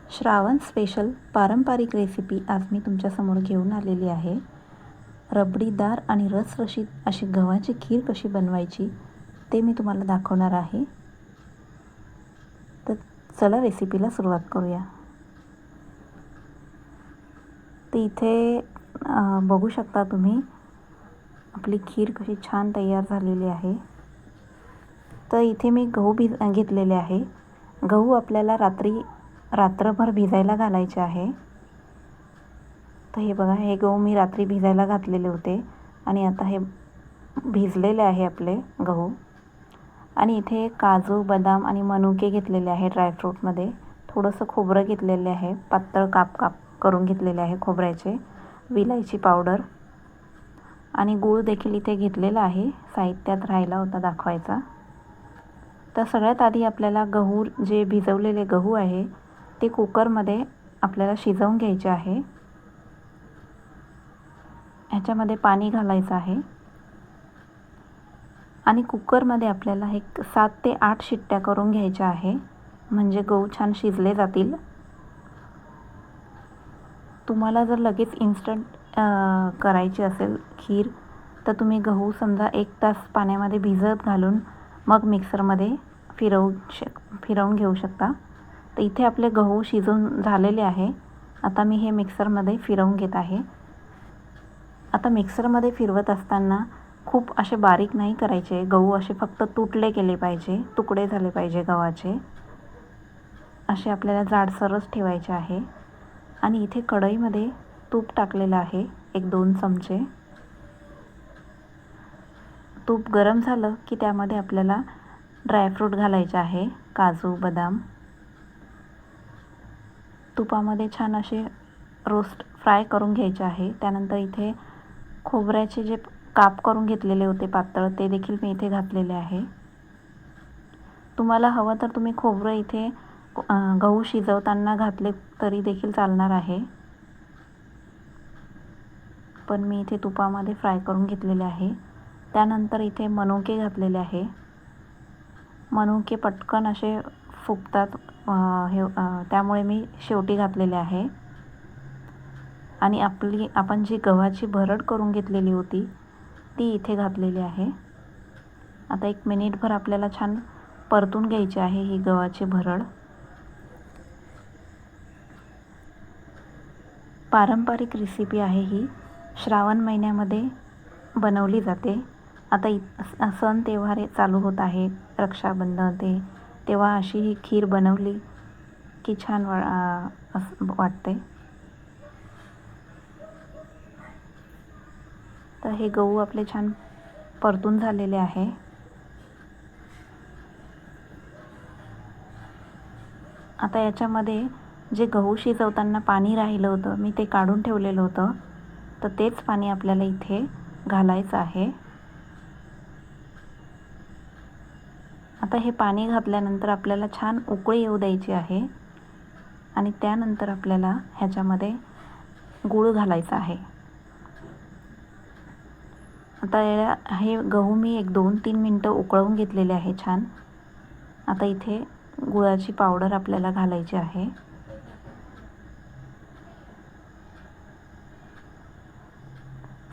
Shravan special पारंपरिक recipe आज मी तुमच्यासमोर घेऊन आलेली आहे. रबडीदार आणि रसरशीत अशी गव्हाची खीर कशी बनवायची ते मी तुम्हाला दाखवणार आहे. तर चला रेसिपीला सुरुवात करूया. तर इथे बघू शकता तुम्ही आपली खीर कशी छान तयार झालेली आहे. तर इथे मी गहू घेतलेले आहे. गहू आपल्याला रात्रभर भिजायला घालायचे आहे. तर हे बघा, हे गहू मी रात्री भिजायला घातलेले होते आणि आता हे भिजलेले आहे आपले गहू. आणि इथे काजू, बदाम आणि मनुके घेतलेले आहे ड्रायफ्रूटमध्ये. थोडंसं खोबरं घेतलेले आहे, पातळ काप करून घेतलेले आहे खोबऱ्याचे. विलायची पावडर आणि गूळ देखील इथे घेतलेला आहे, साहित्यात राहिला होता दाखवायचा. तर सगळ्यात आधी आपल्याला गहू, जे भिजवलेले गहू आहे ते कुकरमध्ये आपल्याला शिजवून घ्यायचे आहे. ह्याच्यामध्ये पाणी घालायचं आहे आणि कुकरमध्ये आपल्याला एक 7 ते 8 शिट्ट्या करून घ्यायच्या आहे, म्हणजे गहू छान शिजले जातील. तुम्हाला जर लगेच इन्स्टंट करायची असेल खीर तर तुम्ही गहू समजा 1 तास पाण्यामध्ये भिजत घालून मग मिक्सरमध्ये फिरवून घेऊ शकता. तर इथे आपले गहू शिजून झालेले आहे. आता मी हे मिक्सरमध्ये फिरवून घेत आहे. आता मिक्सरमध्ये फिरवत असताना खूप असे बारीक नाही करायचे गहू, असे फक्त तुटले गेले पाहिजे, तुकडे झाले पाहिजे गव्हाचे, असे आपल्याला जाडसरच ठेवायचे आहे. आणि इथे कढईमध्ये तूप टाकलेलं आहे, 1-2 चमचे. तूप गरम झालं की त्यामध्ये आपल्याला ड्रायफ्रूट घालायचे आहे, काजू, बदाम. तुपामध्ये छान असे फ्राय करून घ्यायचे आहे. त्यानंतर इथे खोबऱ्याचे जे काप करून घेतलेले होते पातळ, ते देखील मी इथे घातलेले आहे. तुम्हाला हवं तर तुम्ही खोबरं इथे गहू शिजवताना घातले तरी देखील चालणार आहे, पण मी इथे तुपामध्ये फ्राय करून घेतलेले आहे. त्यानंतर इथे मनुके घातलेले आहे. मनुके पटकन असे फुगतात, त्यामुळे मी शेवटी घातलेले आहे. आणि आपण जी गव्हाची भरड करून घेतलेली होती ती इथे घातलेली आहे. आता 1 मिनिटभर आपल्याला छान परतून घ्यायची आहे ही गव्हाची भरड. पारंपरिक रेसिपी आहे ही, श्रावण महिन्यामध्ये बनवली जाते. आता सण त्योहार चालू होत आहे, रक्षाबंधन, तेव्हा अशी ही खीर बनवली की छान वाटते. तर हे गहू आपले छान परतून झालेले आहे. आता याच्यामध्ये जे गहू शिजवताना पाणी राहिलं होतं, मी ते काढून ठेवलेलं होतं, तर तेच पाणी आपल्याला इथे घालायचं आहे. आता हे पाणी घातल्यानंतर आपल्याला छान उकळी येऊ द्यायची आहे आणि त्यानंतर आपल्याला ह्याच्यामध्ये गूळ घालायचा आहे. आता हे गहू मी 1-2-3 मिनटं उकळवून घेतलेले आहे छान. आता इथे गुळाची पावडर आपल्याला घालायची आहे.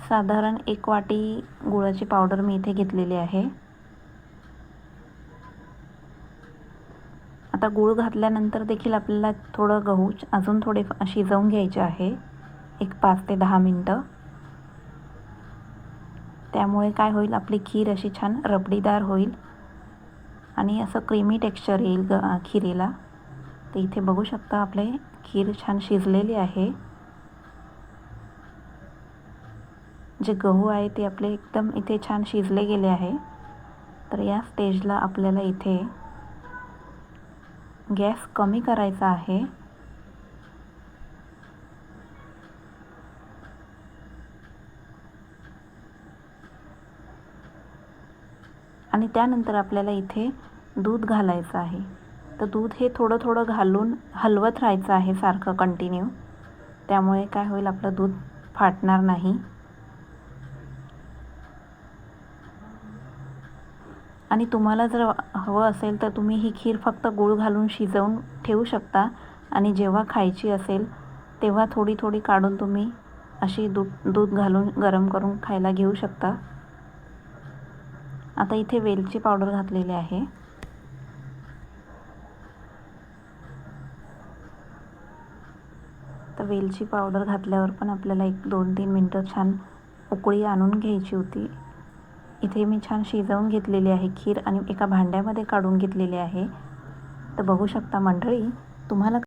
साधारण 1 वाटी गुळाची पावडर मी इथे घेतलेली आहे. आता गूळ घातल्यानंतर देखील आपल्याला थोडं गहू अजून थोडे शिजवून घ्यायचे आहे, एक 5 ते 10 मिनटं. त्यामुळे काय होईल, आपली खीर अशी छान रबडीदार होईल आणि असं क्रीमी टेक्स्चर येईल खिरीला. तर इथे बघू शकता आपले खीर छान शिजलेली आहे. जे गहू आहे ते आपले एकदम इथे छान शिजले गेले आहे. तर या स्टेजला आपल्याला इथे गॅस कमी करायचा आहे आणि त्यानंतर आपल्याला इथे दूध घालायचं आहे. तर दूध हे थोडं थोडं घालून हलवत राहायचं आहे सारखं कंटिन्यू. त्यामुळे काय होईल, आपलं दूध फाटणार नाही. आणि तुम्हाला जर हवं असेल तर तुम्ही ही खीर फक्त गूळ घालून शिजवून ठेवू शकता, आणि जेव्हा खायची असेल तेव्हा थोडी थोडी काढून तुम्ही अशी दूध घालून गरम करून खायला घेऊ शकता. आता इथे वेलची पावडर घातलेली आहे. तर वेलची पावडर घातल्यावर पण आपल्याला 1-2-3 मिनटं छान उकळी आणून घ्यायची होती. इथे मी छान शिजवून घेतलेली आहे खीर आणि एका भांड्यामध्ये काढून घेतलेली आहे. तर बघू शकता मंडळी, तुम्हाला